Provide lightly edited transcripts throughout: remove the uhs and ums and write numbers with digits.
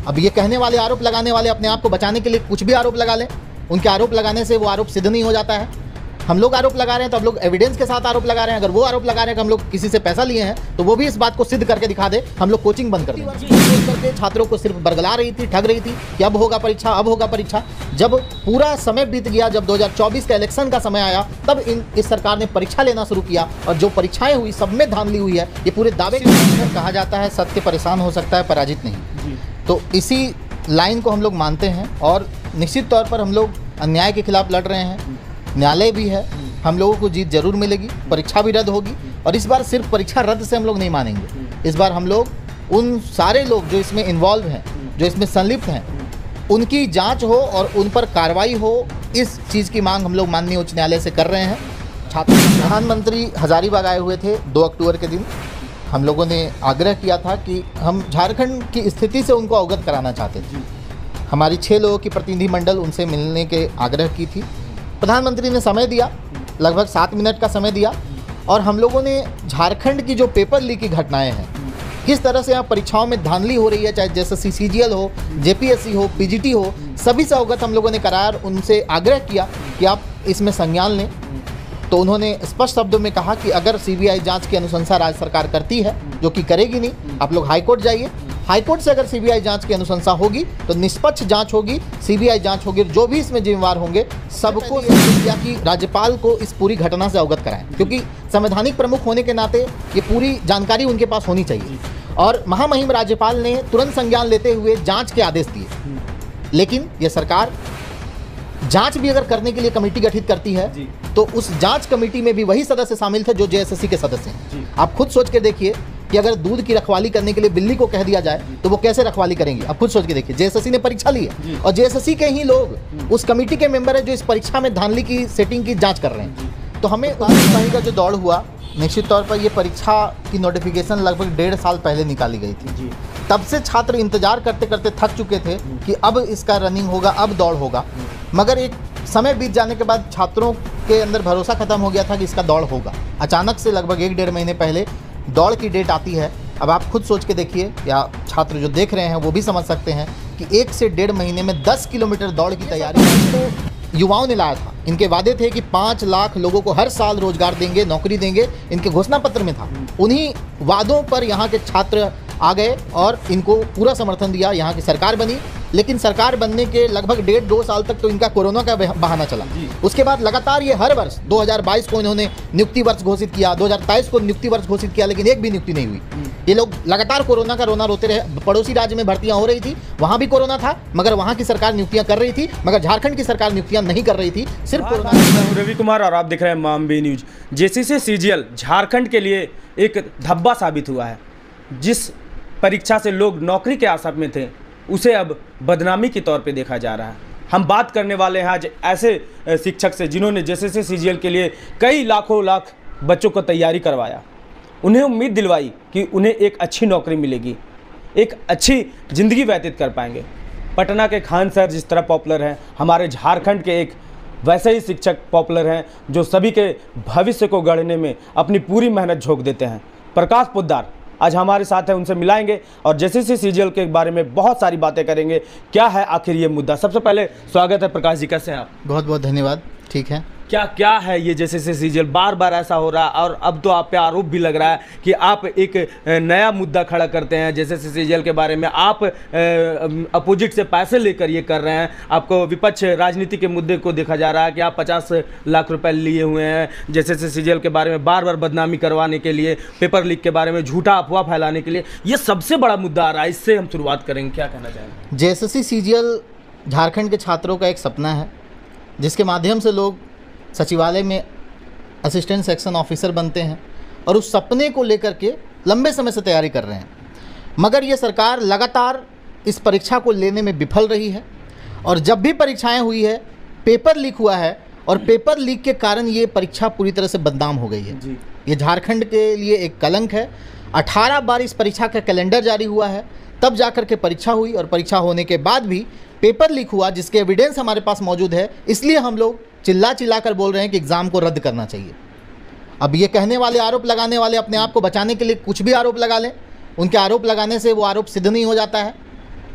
अब ये कहने वाले, आरोप लगाने वाले अपने आप को बचाने के लिए कुछ भी आरोप लगा लें, उनके आरोप लगाने से वो आरोप सिद्ध नहीं हो जाता है। हम लोग आरोप लगा रहे हैं तो हम लोग एविडेंस के साथ आरोप लगा रहे हैं। अगर वो आरोप लगा रहे हैं कि हम लोग किसी से पैसा लिए हैं तो वो भी इस बात को सिद्ध करके दिखा दे, हम लोग कोचिंग बंद कर दें। करके छात्रों को सिर्फ बरगला रही थी, ठग रही थी कि अब होगा परीक्षा, अब होगा परीक्षा। जब पूरा समय बीत गया, जब 2024 का इलेक्शन का समय आया, तब इस सरकार ने परीक्षा लेना शुरू किया और जो परीक्षाएं हुई सब में धांधली हुई है। ये पूरे दावे कहा जाता है सत्य परेशान हो सकता है, पराजित नहीं। तो इसी लाइन को हम लोग मानते हैं और निश्चित तौर पर हम लोग अन्याय के खिलाफ लड़ रहे हैं। न्यायालय भी है, हम लोगों को जीत जरूर मिलेगी, परीक्षा भी रद्द होगी। और इस बार सिर्फ परीक्षा रद्द से हम लोग नहीं मानेंगे। इस बार हम लोग उन सारे लोग जो इसमें इन्वॉल्व हैं, जो इसमें संलिप्त हैं, उनकी जांच हो और उन पर कार्रवाई हो, इस चीज़ की मांग हम लोग माननीय उच्च न्यायालय से कर रहे हैं। छात्र प्रधानमंत्री हजारीबाग आए हुए थे 2 अक्टूबर के दिन। हम लोगों ने आग्रह किया था कि हम झारखंड की स्थिति से उनको अवगत कराना चाहते थे। हमारी 6 लोगों की प्रतिनिधिमंडल उनसे मिलने के आग्रह की थी। प्रधानमंत्री ने समय दिया, लगभग 7 मिनट का समय दिया और हम लोगों ने झारखंड की जो पेपर लीक की घटनाएं हैं, किस तरह से यहाँ परीक्षाओं में धांधली हो रही है, चाहे जैसे CGL हो, JPSC हो, PGT हो, सभी से अवगत हम लोगों ने कराया। उनसे आग्रह किया कि आप इसमें संज्ञान लें। तो उन्होंने स्पष्ट शब्दों में कहा कि अगर CBI जांच की अनुशंसा राज्य सरकार करती है, जो कि करेगी नहीं, आप लोग हाईकोर्ट जाइए। हाईकोर्ट से अगर CBI जांच की अनुशंसा होगी तो निष्पक्ष जांच होगी, CBI जांच होगी। जो भी इसमें जिम्मेवार होंगे सबको कि राज्यपाल को इस पूरी घटना से अवगत कराएं, क्योंकि संवैधानिक प्रमुख होने के नाते ये पूरी जानकारी उनके पास होनी चाहिए। और महामहिम राज्यपाल ने तुरंत संज्ञान लेते हुए जांच के आदेश दिए। लेकिन ये सरकार जांच भी अगर करने के लिए कमेटी गठित करती है तो उस जांच कमेटी में भी वही सदस्य शामिल थे जो JSSC के सदस्य हैं। आप खुद सोच के देखिए कि अगर दूध की रखवाली करने के लिए बिल्ली को कह दिया जाए तो वो कैसे रखवाली करेंगी। अब खुद सोच के देखिए, JSSC ने परीक्षा ली है और JSSC के ही लोग उस कमेटी के मेंबर है जो इस परीक्षा में धांधली की सेटिंग की जांच कर रहे हैं। तो हमें उस का जो दौड़ हुआ, निश्चित तौर पर ये परीक्षा की नोटिफिकेशन लगभग 1.5 साल पहले निकाली गई थी। तब से छात्र इंतजार करते करते थक चुके थे कि अब इसका रनिंग होगा, अब दौड़ होगा। मगर एक समय बीत जाने के बाद छात्रों के अंदर भरोसा खत्म हो गया था कि इसका दौड़ होगा। अचानक से लगभग 1-1.5 महीने पहले दौड़ की डेट आती है। अब आप खुद सोच के देखिए, या छात्र जो देख रहे हैं वो भी समझ सकते हैं कि 1 से 1.5 महीने में 10 किलोमीटर दौड़ की तैयारी तो युवाओं ने लाया था। इनके वादे थे कि 5 लाख लोगों को हर साल रोजगार देंगे, नौकरी देंगे, इनके घोषणा पत्र में था। उन्हीं वादों पर यहाँ के छात्र आ गए और इनको पूरा समर्थन दिया। यहाँ की सरकार बनी, लेकिन सरकार बनने के लगभग 1.5-2 साल तक तो इनका कोरोना का बहाना चला। उसके बाद लगातार ये हर वर्ष 2022 को इन्होंने नियुक्ति वर्ष घोषित किया, 2023 को नियुक्ति वर्ष घोषित किया, लेकिन एक भी नियुक्ति नहीं हुई। ये लोग लगातार कोरोना का रोना रोते रहे। पड़ोसी राज्य में भर्तियां हो रही थी, वहां भी कोरोना था, मगर वहां की सरकार नियुक्तियां कर रही थी, मगर झारखंड की सरकार नियुक्तियां नहीं कर रही थी, सिर्फ कोरोना। मैं रवि कुमार और आप देख रहे हैं मामबी न्यूज। JSSC CGL झारखंड के लिए एक धब्बा साबित हुआ है। जिस परीक्षा से लोग नौकरी के आशा में थे, उसे अब बदनामी के तौर पे देखा जा रहा है। हम बात करने वाले हैं आज ऐसे शिक्षक से जिन्होंने JSSC CGL के लिए कई लाखों लाख बच्चों को तैयारी करवाया, उन्हें उम्मीद दिलवाई कि उन्हें एक अच्छी नौकरी मिलेगी, एक अच्छी ज़िंदगी व्यतीत कर पाएंगे। पटना के खान सर जिस तरह पॉपुलर हैं, हमारे झारखंड के एक वैसे ही शिक्षक पॉपुलर हैं जो सभी के भविष्य को गढ़ने में अपनी पूरी मेहनत झोंक देते हैं। प्रकाश पोद्दार आज हमारे साथ है, उनसे मिलाएंगे और JSSC CGL के बारे में बहुत सारी बातें करेंगे। क्या है आखिर ये मुद्दा? सबसे पहले स्वागत है प्रकाश जी, कैसे हैं आप? बहुत बहुत धन्यवाद। ठीक है। क्या है ये JSSC CGL? बार बार ऐसा हो रहा है और अब तो आप पे आरोप भी लग रहा है कि आप एक नया मुद्दा खड़ा करते हैं JSSC CGL के बारे में। आप अपोजिट से पैसे लेकर ये कर रहे हैं। आपको विपक्ष राजनीति के मुद्दे को देखा जा रहा है कि आप 50 लाख रुपए लिए हुए हैं JSSC CGL के बारे में बार बार बदनामी करवाने के लिए, पेपर लीक के बारे में झूठा अफवाह फैलाने के लिए। ये सबसे बड़ा मुद्दा आ रहा है, इससे हम शुरुआत करेंगे। क्या कहना चाहेंगे? JSSC CGL झारखंड के छात्रों का एक सपना है, जिसके माध्यम से लोग सचिवालय में असिस्टेंट सेक्शन ऑफिसर बनते हैं और उस सपने को लेकर के लंबे समय से तैयारी कर रहे हैं। मगर ये सरकार लगातार इस परीक्षा को लेने में विफल रही है और जब भी परीक्षाएं हुई है पेपर लीक हुआ है और पेपर लीक के कारण ये परीक्षा पूरी तरह से बदनाम हो गई है। ये झारखंड के लिए एक कलंक है। 18 बार इस परीक्षा का कैलेंडर जारी हुआ है, तब जाकर के परीक्षा हुई और परीक्षा होने के बाद भी पेपर लीक हुआ, जिसके एविडेंस हमारे पास मौजूद है। इसलिए हम लोग चिल्ला कर बोल रहे हैं कि एग्ज़ाम को रद्द करना चाहिए। अब ये कहने वाले, आरोप लगाने वाले अपने आप को बचाने के लिए कुछ भी आरोप लगा लें, उनके आरोप लगाने से वो आरोप सिद्ध नहीं हो जाता है।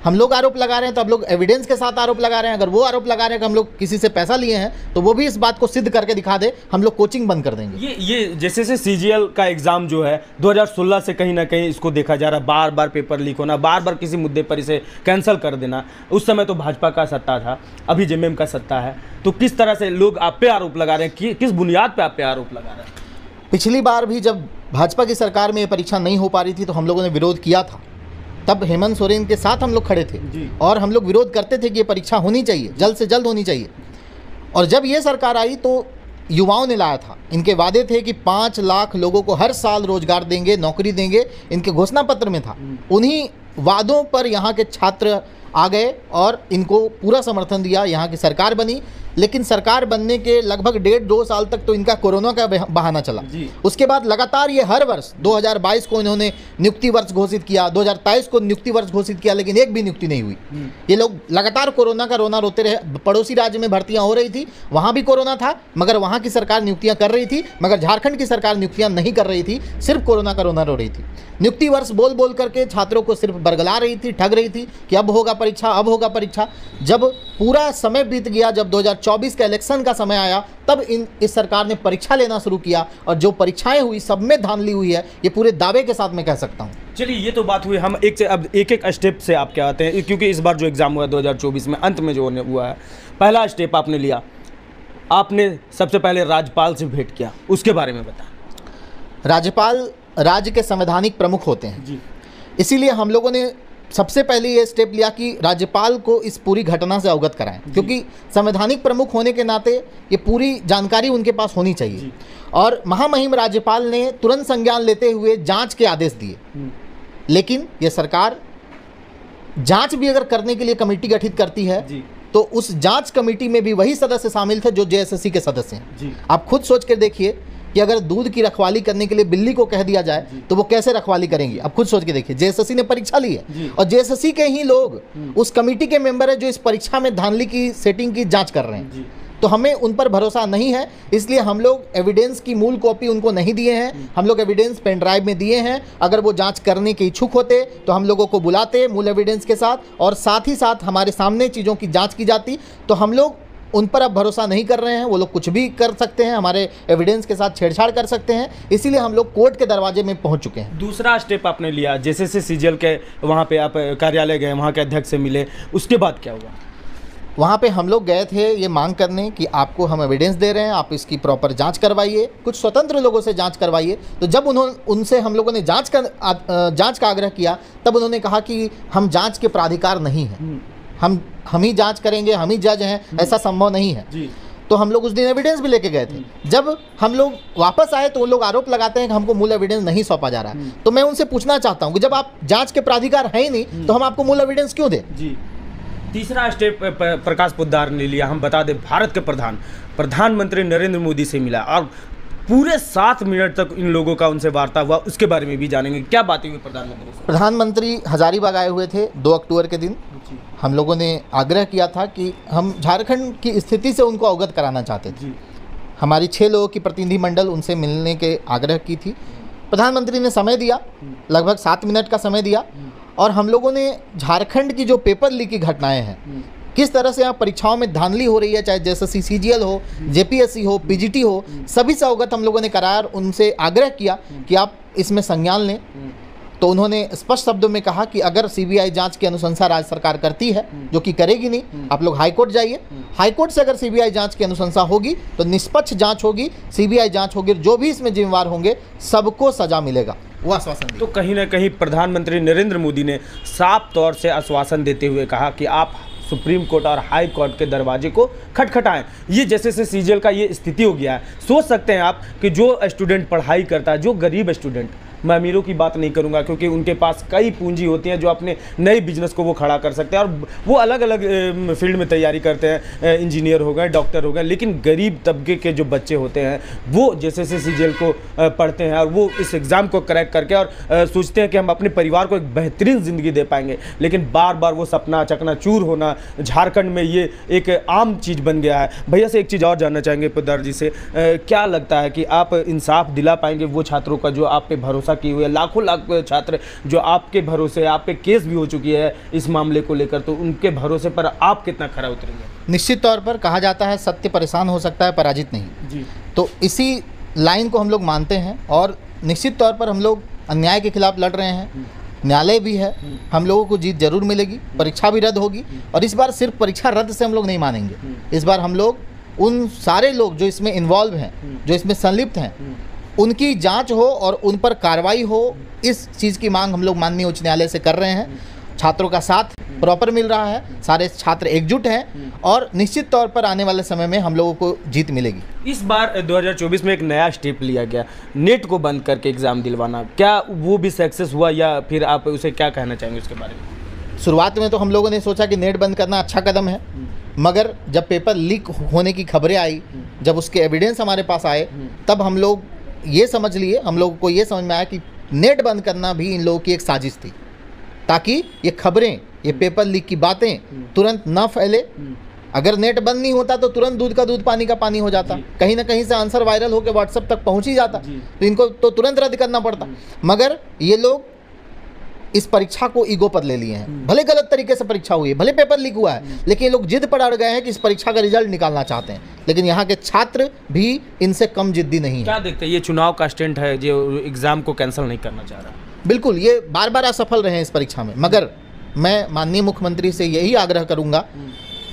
हम लोग आरोप लगा रहे हैं तो अब लोग एविडेंस के साथ आरोप लगा रहे हैं। अगर वो आरोप लगा रहे हैं कि हम लोग किसी से पैसा लिए हैं तो वो भी इस बात को सिद्ध करके दिखा दे, हम लोग कोचिंग बंद कर देंगे। ये जैसे से सीजीएल का एग्ज़ाम जो है 2016 से कहीं ना कहीं इसको देखा जा रहा है, बार बार पेपर लीक होना, बार बार किसी मुद्दे पर इसे कैंसिल कर देना। उस समय तो भाजपा का सत्ता था, अभी जेएमएम का सत्ता है, तो किस तरह से लोग आप पे आरोप लगा रहे हैं, किस बुनियाद पर आप पे आरोप लगा रहे हैं? पिछली बार भी जब भाजपा की सरकार में ये परीक्षा नहीं हो पा रही थी तो हम लोगों ने विरोध किया था, तब हेमंत सोरेन के साथ हम लोग खड़े थे और हम लोग विरोध करते थे कि ये परीक्षा होनी चाहिए, जल्द से जल्द होनी चाहिए। और जब ये सरकार आई तो युवाओं ने लाया था, इनके वादे थे कि 5 लाख लोगों को हर साल रोजगार देंगे, नौकरी देंगे, इनके घोषणा पत्र में था। उन्हीं वादों पर यहाँ के छात्र आ गए और इनको पूरा समर्थन दिया, यहाँ की सरकार बनी। लेकिन सरकार बनने के लगभग 1.5-2 साल तक तो इनका कोरोना का बहाना चला। उसके बाद लगातार ये हर वर्ष 2022 को इन्होंने नियुक्ति वर्ष घोषित किया, 2023 को नियुक्ति वर्ष घोषित किया, लेकिन एक भी नियुक्ति नहीं हुई। ये लोग लगातार कोरोना का रोना रोते रहे। पड़ोसी राज्य में भर्तियां हो रही थी, वहाँ भी कोरोना था, मगर वहाँ की सरकार नियुक्तियाँ कर रही थी, मगर झारखंड की सरकार नियुक्तियाँ नहीं कर रही थी, सिर्फ कोरोना का रोना रो रही थी। नियुक्ति वर्ष बोल बोल करके छात्रों को सिर्फ बरगला रही थी, ठग रही थी कि अब होगा परीक्षा, अब होगा परीक्षा। जब पूरा समय बीत गया, जब 2024 का इलेक्शन का समय आया, तब इस सरकार ने परीक्षा लेना शुरू किया और जो परीक्षाएं हुई सब में धांधली हुई है, ये पूरे दावे के साथ मैं कह सकता हूँ। चलिए, ये तो बात हुई। हम अब एक स्टेप से आप क्या आते हैं, क्योंकि इस बार जो एग्ज़ाम हुआ 2024 में अंत में जो हुआ है, पहला स्टेप आपने लिया, आपने सबसे पहले राज्यपाल से भेंट किया, उसके बारे में बताएं। राज्यपाल राज्य के संवैधानिक प्रमुख होते हैं जी, इसीलिए हम लोगों ने सबसे पहले ये स्टेप लिया कि राज्यपाल को इस पूरी घटना से अवगत कराएं, क्योंकि संवैधानिक प्रमुख होने के नाते ये पूरी जानकारी उनके पास होनी चाहिए। और महामहिम राज्यपाल ने तुरंत संज्ञान लेते हुए जांच के आदेश दिए, लेकिन ये सरकार जांच भी अगर करने के लिए कमेटी गठित करती है तो उस जांच कमेटी में भी वही सदस्य शामिल थे जो जेएसएससी के सदस्य हैं। आप खुद सोच कर देखिए कि अगर दूध की रखवाली करने के लिए बिल्ली को कह दिया जाए तो वो कैसे रखवाली करेंगी। अब खुद सोच के देखिए, जेएसएससी ने परीक्षा ली है और जेएसएससी के ही लोग उस कमेटी के मेंबर है जो इस परीक्षा में धांधली की सेटिंग की जांच कर रहे हैं। तो हमें उन पर भरोसा नहीं है, इसलिए हम लोग एविडेंस की मूल कॉपी उनको नहीं दिए हैं। हम लोग एविडेंस पेन ड्राइव में दिए हैं। अगर वो जांच करने के इच्छुक होते तो हम लोगों को बुलाते मूल एविडेंस के साथ, और साथ ही साथ हमारे सामने चीज़ों की जाँच की जाती। तो हम लोग उन पर अब भरोसा नहीं कर रहे हैं। वो लोग कुछ भी कर सकते हैं, हमारे एविडेंस के साथ छेड़छाड़ कर सकते हैं, इसीलिए हम लोग कोर्ट के दरवाजे में पहुंच चुके हैं। दूसरा स्टेप आपने लिया, जैसे से सीजीएल के वहाँ पे आप कार्यालय गए, वहाँ के अध्यक्ष से मिले, उसके बाद क्या हुआ? वहाँ पे हम लोग गए थे ये मांग करने कि आपको हम एविडेंस दे रहे हैं, आप इसकी प्रॉपर जांच करवाइए, कुछ स्वतंत्र लोगों से जांच करवाइए। तो जब उनसे हम लोगों ने जांच का आग्रह किया, तब उन्होंने कहा कि हम जांच के प्राधिकार नहीं हैं, हम ही जांच करेंगे, हम ही जज हैं, ऐसा संभव नहीं है। तो हम लोग उस दिन एविडेंस भी लेके गए थे। जब हम लोग वापस आए तो वो लोग आरोप लगाते हैं कि हमको मूल एविडेंस नहीं सौंपा जा रहा है। तो मैं उनसे पूछना चाहता हूँ कि जब आप जांच के प्राधिकार है ही नहीं तो हम आपको मूल एविडेंस क्यों दें? तीसरा स्टेप प्रकाश पोद्दार ने लिया। हम बता दें, भारत के प्रधानमंत्री नरेंद्र मोदी से मिला और पूरे 7 मिनट तक इन लोगों का उनसे वार्ता हुआ, उसके बारे में भी जानेंगे। क्या बातें हुई प्रधानमंत्री से? प्रधानमंत्री हजारीबाग आए हुए थे 2 अक्टूबर के दिन। हम लोगों ने आग्रह किया था कि हम झारखंड की स्थिति से उनको अवगत कराना चाहते थे। हमारी 6 लोगों की प्रतिनिधि मंडल उनसे मिलने के आग्रह की थी। प्रधानमंत्री ने समय दिया, लगभग 7 मिनट का समय दिया, और हम लोगों ने झारखंड की जो पेपर लीक की घटनाएं हैं, किस तरह से यहाँ परीक्षाओं में धांधली हो रही है, चाहे जेएसएससी सीजीएल हो, जेपीएससी हो, पीजीटी हो, सभी से अवगत हम लोगों ने कराया और उनसे आग्रह किया कि आप इसमें संज्ञान लें। तो उन्होंने स्पष्ट शब्दों में कहा कि अगर सीबीआई जांच की अनुशंसा राज्य सरकार करती है, जो कि करेगी नहीं, आप लोग हाईकोर्ट जाइए। हाईकोर्ट से अगर सीबीआई जांच की अनुशंसा होगी तो निष्पक्ष जांच होगी, सीबीआई जांच होगी, जो भी इसमें जिम्मेवार होंगे सबको सजा मिलेगा, वो आश्वासन दिया। तो कहीं ना कहीं प्रधानमंत्री नरेंद्र मोदी ने साफ तौर से आश्वासन देते हुए कहा कि आप सुप्रीम कोर्ट और हाई कोर्ट के दरवाजे को खटखटाएं। ये जैसे से सीजीएल का ये स्थिति हो गया है, सोच सकते हैं आप कि जो स्टूडेंट पढ़ाई करता है, जो गरीब स्टूडेंट, मैं अमीरों की बात नहीं करूंगा क्योंकि उनके पास कई पूंजी होती है जो अपने नए बिजनेस को वो खड़ा कर सकते हैं और वो अलग अलग फील्ड में तैयारी करते हैं, इंजीनियर हो गए, डॉक्टर हो गए, लेकिन गरीब तबके के जो बच्चे होते हैं वो जैसे से सीजीएल को पढ़ते हैं और वो इस एग्ज़ाम को क्रैक करके और सोचते हैं कि हम अपने परिवार को एक बेहतरीन ज़िंदगी दे पाएंगे, लेकिन बार बार वो सपना चकनाचूर होना झारखंड में ये एक आम चीज़ बन गया है। भैया से एक चीज़ और जानना चाहेंगे पोद्दार जी से, क्या लगता है कि आप इंसाफ दिला पाएंगे वो छात्रों का जो आप पे भरोसा भरोसा किए हुए, लाखों लाख छात्र जो आपके भरोसे, आप पे केस भी हो चुकी है इस मामले को लेकर, तो उनके भरोसे पर आप कितना खरा उतरेंगे? निश्चित तौर पर कहा जाता है सत्य परेशान हो सकता है पराजित नहीं जी। तो इसी लाइन को हम लोग मानते हैं और निश्चित तौर पर हम लोग अन्याय के खिलाफ लड़ रहे हैं। न्यायालय भी है, हम लोगों को जीत जरूर मिलेगी, परीक्षा भी रद्द होगी और इस बार सिर्फ परीक्षा रद्द से हम लोग नहीं मानेंगे। इस बार हम लोग उन सारे लोग जो इसमें इन्वॉल्व हैं, जो इसमें संलिप्त हैं, उनकी जांच हो और उन पर कार्रवाई हो, इस चीज़ की मांग हम लोग माननीय उच्च न्यायालय से कर रहे हैं। छात्रों का साथ प्रॉपर मिल रहा है, सारे छात्र एकजुट हैं और निश्चित तौर पर आने वाले समय में हम लोगों को जीत मिलेगी। इस बार 2024 में एक नया स्टेप लिया गया, नेट को बंद करके एग्ज़ाम दिलवाना, क्या वो भी सक्सेस हुआ या फिर आप उसे क्या कहना चाहेंगे उसके बारे में? शुरुआत में तो हम लोगों ने सोचा कि नेट बंद करना अच्छा कदम है, मगर जब पेपर लीक होने की खबरें आई, जब उसके एविडेंस हमारे पास आए, तब हम लोग ये समझ लिए, हम लोगों को ये समझ में आया कि नेट बंद करना भी इन लोगों की एक साजिश थी, ताकि ये खबरें, ये पेपर लीक की बातें तुरंत ना फैले। अगर नेट बंद नहीं होता तो तुरंत दूध का दूध पानी का पानी हो जाता, कहीं ना कहीं से आंसर वायरल होकर व्हाट्सएप तक पहुंच ही जाता, तो इनको तो तुरंत रद्द करना पड़ता। मगर ये लोग इस परीक्षा को ईगो पर ले लिए हैं। भले गलत तरीके से परीक्षा हुई है, भले पेपर लीक हुआ है, लेकिन ये लोग जिद पर अड़ गए हैं कि इस परीक्षा का रिजल्ट निकालना चाहते हैं। लेकिन यहाँ के छात्र भी इनसे कम जिद्दी नहीं है। क्या देखते हैं, ये चुनाव का स्टंट है जो एग्ज़ाम को कैंसिल नहीं करना चाह रहा? बिल्कुल, ये बार बार असफल रहे हैं इस परीक्षा में, मगर मैं माननीय मुख्यमंत्री से यही आग्रह करूंगा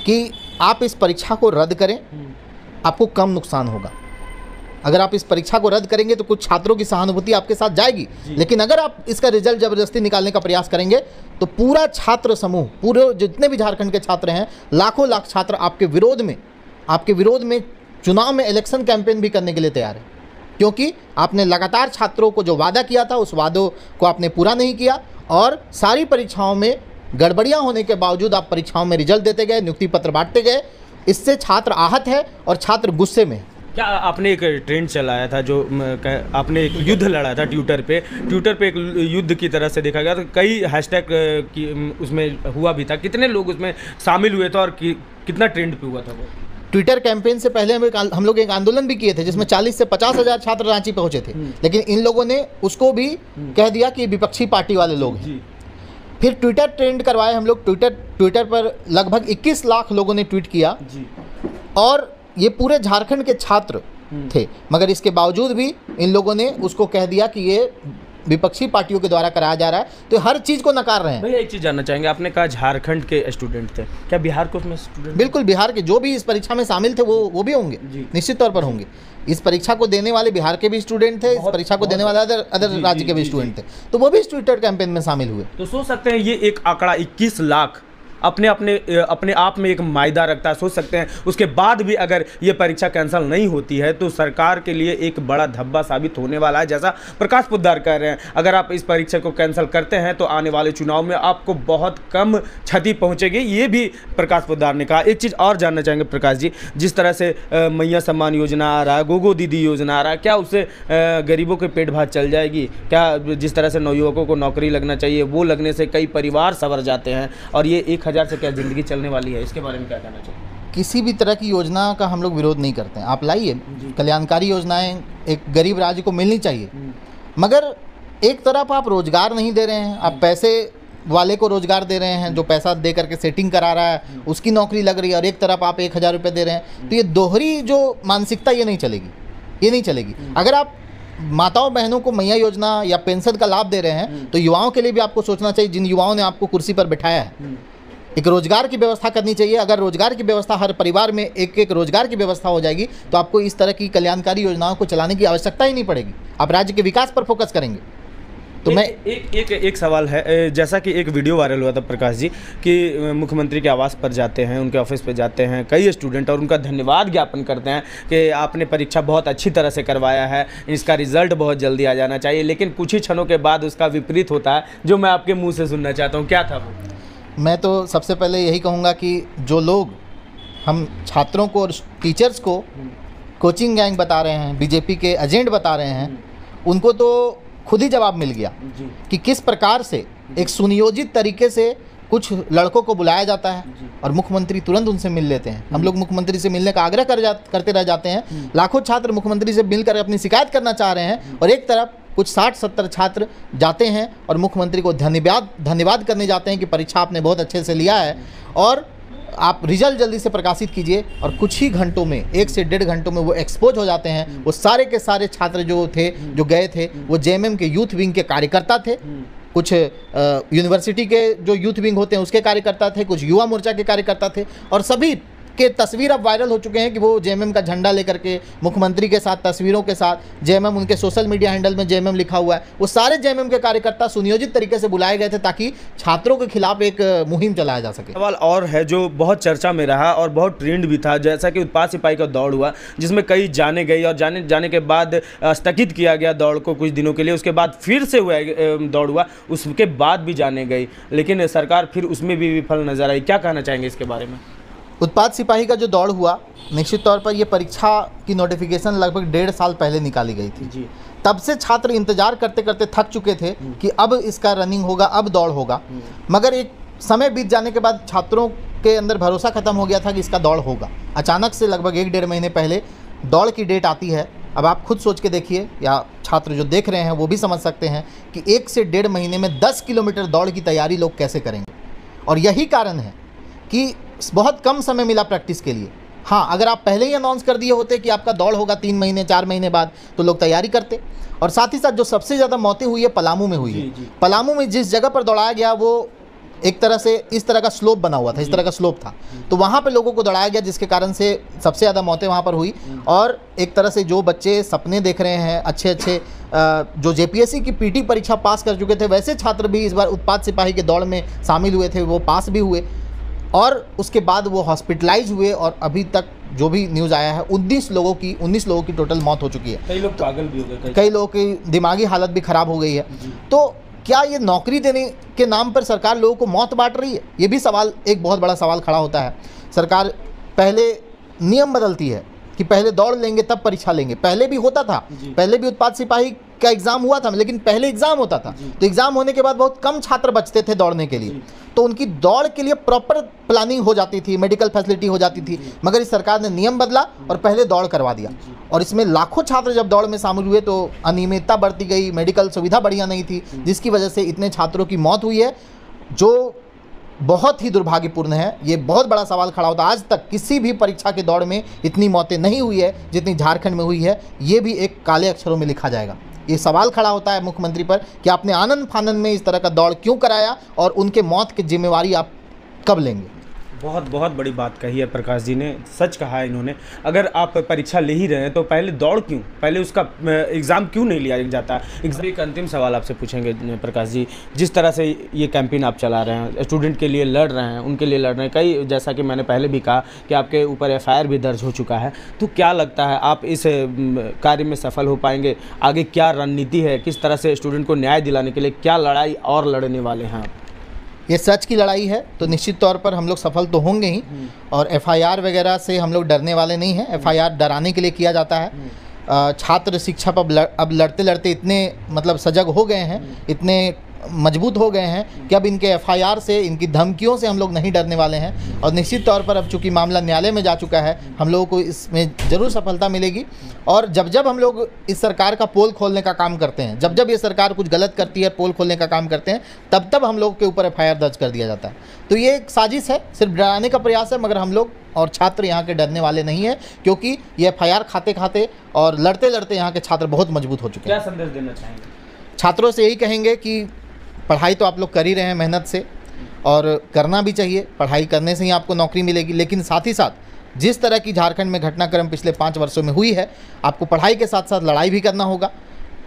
कि आप इस परीक्षा को रद्द करें, आपको कम नुकसान होगा। अगर आप इस परीक्षा को रद्द करेंगे तो कुछ छात्रों की सहानुभूति आपके साथ जाएगी, लेकिन अगर आप इसका रिजल्ट ज़बरदस्ती निकालने का प्रयास करेंगे तो पूरा छात्र समूह, पूरे जितने भी झारखंड के छात्र हैं, लाखों लाख छात्र आपके विरोध में चुनाव में इलेक्शन कैंपेन भी करने के लिए तैयार है, क्योंकि आपने लगातार छात्रों को जो वादा किया था उस वादों को आपने पूरा नहीं किया और सारी परीक्षाओं में गड़बड़ियां होने के बावजूद आप परीक्षाओं में रिजल्ट देते गए, नियुक्ति पत्र बांटते गए। इससे छात्र आहत है और छात्र गुस्से में। क्या आपने एक ट्रेंड चलाया था, जो आपने एक युद्ध लड़ा था ट्विटर पे एक युद्ध की तरह से देखा गया, तो कई हैशटैग की उसमें हुआ भी था, कितने लोग उसमें शामिल हुए थे और कितना ट्रेंड पे हुआ था वो? ट्विटर कैंपेन से पहले हम लोग एक आंदोलन भी किए थे जिसमें 40 से 50 हज़ार छात्र रांची पहुंचे थे, लेकिन इन लोगों ने उसको भी कह दिया कि विपक्षी पार्टी वाले लोग हैं। फिर ट्विटर ट्रेंड करवाए हम लोग, ट्विटर पर लगभग 21 लाख लोगों ने ट्वीट किया और ये पूरे झारखंड के छात्र थे, मगर इसके बावजूद भी इन लोगों ने उसको कह दिया कि ये विपक्षी पार्टियों के द्वारा कराया जा रहा है, तो हर चीज़ को नकार रहे हैं। भैया एक चीज़ जानना चाहेंगे, आपने कहा झारखंड के स्टूडेंट थे, क्या बिहार के उसमें स्टूडेंट? बिल्कुल, बिहार के जो भी इस परीक्षा में शामिल थे वो भी होंगे, निश्चित तौर पर होंगे। इस परीक्षा को देने वाले बिहार के भी स्टूडेंट थे, इस परीक्षा को देने वाले अदर राज्य के भी स्टूडेंट थे, तो वो भी इस ट्विटर कैंपेन में शामिल हुए। तो सोच सकते हैं ये एक आंकड़ा 21 लाख अपने आप में एक मायदा रखता है। सोच सकते हैं उसके बाद भी अगर ये परीक्षा कैंसिल नहीं होती है तो सरकार के लिए एक बड़ा धब्बा साबित होने वाला है, जैसा प्रकाश पोद्दार कह रहे हैं। अगर आप इस परीक्षा को कैंसिल करते हैं तो आने वाले चुनाव में आपको बहुत कम क्षति पहुंचेगी, ये भी प्रकाश पोद्दार ने कहा। एक चीज़ और जानना चाहेंगे प्रकाश जी, जिस तरह से मैया सम्मान योजना आ रहा है, गोगो दीदी योजना आ रहा है, क्या उससे गरीबों के पेट भात चल जाएगी? क्या जिस तरह से नवयुवकों को नौकरी लगना चाहिए, वो लगने से कई परिवार संवर जाते हैं और ये 1000 से क्या ज़िंदगी चलने वाली है, इसके बारे में क्या कहना चाहिए? किसी भी तरह की योजना का हम लोग विरोध नहीं करते हैं, आप लाइए, कल्याणकारी योजनाएं एक गरीब राज्य को मिलनी चाहिए, मगर एक तरफ आप रोजगार नहीं दे रहे हैं, आप पैसे वाले को रोजगार दे रहे हैं, जो पैसा दे करके सेटिंग करा रहा है उसकी नौकरी लग रही है, और एक तरफ आप 1000 रुपये दे रहे हैं, तो ये दोहरी जो मानसिकता ये नहीं चलेगी। अगर आप माताओं बहनों को मैया योजना या पेंशन का लाभ दे रहे हैं तो युवाओं के लिए भी आपको सोचना चाहिए, जिन युवाओं ने आपको कुर्सी पर बिठाया है। एक रोजगार की व्यवस्था करनी चाहिए। अगर रोजगार की व्यवस्था, हर परिवार में एक रोजगार की व्यवस्था हो जाएगी तो आपको इस तरह की कल्याणकारी योजनाओं को चलाने की आवश्यकता ही नहीं पड़ेगी, आप राज्य के विकास पर फोकस करेंगे। तो एक सवाल है, जैसा कि एक वीडियो वायरल हुआ था प्रकाश जी कि मुख्यमंत्री के आवास पर जाते हैं, उनके ऑफिस पर जाते हैं कई स्टूडेंट और उनका धन्यवाद ज्ञापन करते हैं कि आपने परीक्षा बहुत अच्छी तरह से करवाया है, इसका रिजल्ट बहुत जल्दी आ जाना चाहिए, लेकिन कुछ ही क्षणों के बाद उसका विपरीत होता है, जो मैं आपके मुँह से सुनना चाहता हूँ। क्या था वो? मैं तो सबसे पहले यही कहूँगा कि जो लोग हम छात्रों को और टीचर्स को कोचिंग गैंग बता रहे हैं, बीजेपी के एजेंट बता रहे हैं, उनको तो खुद ही जवाब मिल गया कि किस प्रकार से एक सुनियोजित तरीके से कुछ लड़कों को बुलाया जाता है और मुख्यमंत्री तुरंत उनसे मिल लेते हैं। हम लोग मुख्यमंत्री से मिलने का आग्रह करते रह जाते हैं, लाखों छात्र मुख्यमंत्री से मिलकर अपनी शिकायत करना चाह रहे हैं और एक तरफ कुछ 60-70 छात्र जाते हैं और मुख्यमंत्री को धन्यवाद करने जाते हैं कि परीक्षा आपने बहुत अच्छे से लिया है और आप रिजल्ट जल्दी से प्रकाशित कीजिए। और कुछ ही घंटों में, 1 से 1.5 घंटों में वो एक्सपोज हो जाते हैं। वो सारे के सारे छात्र जो गए थे वो जेएमएम के यूथ विंग के कार्यकर्ता थे, कुछ यूनिवर्सिटी के जो यूथ विंग होते हैं उसके कार्यकर्ता थे, कुछ युवा मोर्चा के कार्यकर्ता थे और सभी के तस्वीर अब वायरल हो चुके हैं कि वो जेएमएम का झंडा लेकर के मुख्यमंत्री के साथ तस्वीरों के साथ जेएमएम, उनके सोशल मीडिया हैंडल में जेएमएम लिखा हुआ है, वो सारे जेएमएम के कार्यकर्ता सुनियोजित तरीके से बुलाए गए थे ताकि छात्रों के खिलाफ एक मुहिम चलाया जा सके। सवाल और है जो बहुत चर्चा में रहा और बहुत ट्रेंड भी था, जैसा कि उत्पाद सिपाही का दौड़ हुआ जिसमें कई जाने गई और जाने के बाद स्थगित किया गया दौड़ को कुछ दिनों के लिए, उसके बाद फिर से हुआ दौड़ हुआ, उसके बाद भी जाने गई, लेकिन सरकार फिर उसमें भी विफल नजर आई। क्या कहना चाहेंगे इसके बारे में? उत्पाद सिपाही का जो दौड़ हुआ, निश्चित तौर पर ये परीक्षा की नोटिफिकेशन लगभग 1.5 साल पहले निकाली गई थी जी। तब से छात्र इंतजार करते करते थक चुके थे कि अब इसका रनिंग होगा, अब दौड़ होगा। मगर एक समय बीत जाने के बाद छात्रों के अंदर भरोसा खत्म हो गया था कि इसका दौड़ होगा। अचानक से लगभग 1-1.5 महीने पहले दौड़ की डेट आती है। अब आप खुद सोच के देखिए या छात्र जो देख रहे हैं वो भी समझ सकते हैं कि 1 से 1.5 महीने में 10 किलोमीटर दौड़ की तैयारी लोग कैसे करेंगे। और यही कारण है कि बहुत कम समय मिला प्रैक्टिस के लिए। हाँ, अगर आप पहले ही अनाउंस कर दिए होते कि आपका दौड़ होगा 3 महीने 4 महीने बाद तो लोग तैयारी करते। और साथ ही साथ जो सबसे ज़्यादा मौतें हुई है पलामू में हुई है। पलामू में जिस जगह पर दौड़ाया गया वो एक तरह से इस तरह का स्लोप बना हुआ था, इस तरह का स्लोप था, तो वहाँ पे लोगों को दौड़ाया गया जिसके कारण से सबसे ज़्यादा मौतें वहाँ पर हुई। और एक तरह से जो बच्चे सपने देख रहे हैं अच्छे अच्छे, जो जेपीएससी की पीटी परीक्षा पास कर चुके थे, वैसे छात्र भी इस बार उत्पाद सिपाही के दौड़ में शामिल हुए थे, वो पास भी हुए और उसके बाद वो हॉस्पिटलाइज हुए। और अभी तक जो भी न्यूज़ आया है 19 लोगों की टोटल मौत हो चुकी है। कई लोग पागल भी हो गए, कई लोगों की दिमागी हालत भी ख़राब हो गई है। तो क्या ये नौकरी देने के नाम पर सरकार लोगों को मौत बांट रही है? ये भी सवाल, एक बहुत बड़ा सवाल खड़ा होता है। सरकार पहले नियम बदलती है कि पहले दौड़ लेंगे तब परीक्षा लेंगे। पहले भी होता था, पहले भी उत्पाद सिपाही का एग्ज़ाम हुआ था, लेकिन पहले एग्ज़ाम होता था तो एग्ज़ाम होने के बाद बहुत कम छात्र बचते थे दौड़ने के लिए, तो उनकी दौड़ के लिए प्रॉपर प्लानिंग हो जाती थी, मेडिकल फैसिलिटी हो जाती थी। मगर इस सरकार ने नियम बदला और पहले दौड़ करवा दिया और इसमें लाखों छात्र जब दौड़ में शामिल हुए तो अनियमितता बढ़ती गई, मेडिकल सुविधा बढ़िया नहीं थी, जिसकी वजह से इतने छात्रों की मौत हुई है, जो बहुत ही दुर्भाग्यपूर्ण है। ये बहुत बड़ा सवाल खड़ा होता है। आज तक किसी भी परीक्षा के दौड़ में इतनी मौतें नहीं हुई है जितनी झारखंड में हुई है। ये भी एक काले अक्षरों में लिखा जाएगा। ये सवाल खड़ा होता है मुख्यमंत्री पर कि आपने आनंद फानंद में इस तरह का दौड़ क्यों कराया और उनके मौत की जिम्मेवारी आप कब लेंगे? बहुत बड़ी बात कही है प्रकाश जी ने, सच कहा है इन्होंने। अगर आप परीक्षा ले ही रहे हैं तो पहले दौड़ क्यों, पहले उसका एग्ज़ाम क्यों नहीं लिया जाता? एक अंतिम सवाल आपसे पूछेंगे प्रकाश जी, जिस तरह से ये कैंपेन आप चला रहे हैं, स्टूडेंट के लिए लड़ रहे हैं, उनके लिए लड़ रहे हैं, कई, जैसा कि मैंने पहले भी कहा कि आपके ऊपर एफआईआर भी दर्ज हो चुका है, तो क्या लगता है आप इस कार्य में सफल हो पाएंगे? आगे क्या रणनीति है, किस तरह से स्टूडेंट को न्याय दिलाने के लिए क्या लड़ाई और लड़ने वाले हैं आप? ये सच की लड़ाई है तो निश्चित तौर पर हम लोग सफल तो होंगे ही। और एफआईआर वगैरह से हम लोग डरने वाले नहीं हैं। एफआईआर डराने के लिए किया जाता है। छात्र शिक्षक अब लड़ते लड़ते इतने मतलब सजग हो गए हैं, इतने मजबूत हो गए हैं कि अब इनके एफआईआर से, इनकी धमकियों से हम लोग नहीं डरने वाले हैं। और निश्चित तौर पर अब चूंकि मामला न्यायालय में जा चुका है, हम लोगों को इसमें ज़रूर सफलता मिलेगी। और जब जब हम लोग इस सरकार का पोल खोलने का काम करते हैं, जब जब ये सरकार कुछ गलत करती है, पोल खोलने का काम करते हैं, तब तब हम लोग के ऊपर एफआईआर दर्ज कर दिया जाता है। तो ये एक साजिश है, सिर्फ डराने का प्रयास है, मगर हम लोग और छात्र यहाँ के डरने वाले नहीं हैं, क्योंकि ये एफआईआर खाते खाते और लड़ते लड़ते यहाँ के छात्र बहुत मजबूत हो चुके हैं। क्या संदेश देना चाहेंगे? छात्रों से यही कहेंगे कि पढ़ाई तो आप लोग कर ही रहे हैं मेहनत से, और करना भी चाहिए। पढ़ाई करने से ही आपको नौकरी मिलेगी, लेकिन साथ ही साथ जिस तरह की झारखंड में घटनाक्रम पिछले 5 वर्षों में हुई है, आपको पढ़ाई के साथ साथ लड़ाई भी करना होगा।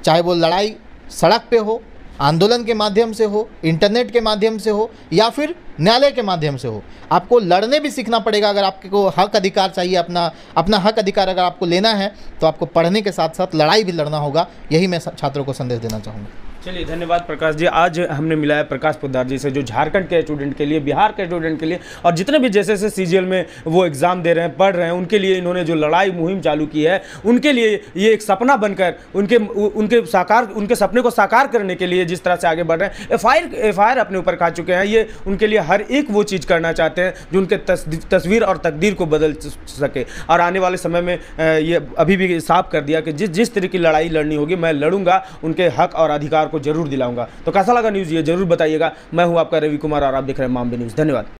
चाहे वो लड़ाई सड़क पे हो, आंदोलन के माध्यम से हो, इंटरनेट के माध्यम से हो, या फिर न्यायालय के माध्यम से हो, आपको लड़ने भी सीखना पड़ेगा। अगर आपको हक अधिकार चाहिए, अपना हक अधिकार अगर आपको लेना है, तो आपको पढ़ने के साथ साथ लड़ाई भी लड़ना होगा। यही मैं छात्रों को संदेश देना चाहूँगा। चलिए, धन्यवाद प्रकाश जी। आज हमने मिला है प्रकाश पोद्दार जी से, जो झारखंड के स्टूडेंट के लिए, बिहार के स्टूडेंट के लिए और जितने भी जैसे सीजीएल में वो एग्ज़ाम दे रहे हैं, पढ़ रहे हैं, उनके लिए इन्होंने जो लड़ाई मुहिम चालू की है, उनके लिए ये एक सपना बनकर उनके सपने को साकार करने के लिए जिस तरह से आगे बढ़ रहे हैं, एफआईआर अपने ऊपर खा चुके हैं। ये उनके लिए हर एक वो चीज़ करना चाहते हैं जो उनके तस्वीर और तकदीर को बदल सके। और आने वाले समय में ये अभी भी साफ कर दिया कि जिस तरह की लड़ाई लड़नी होगी, मैं लड़ूंगा, उनके हक और अधिकार को जरूर दिलाऊंगा। तो कैसा लगा न्यूज़, ये जरूर बताइएगा। मैं हूं आपका रवि कुमार और आप देख रहे हैं मामबी न्यूज़। धन्यवाद।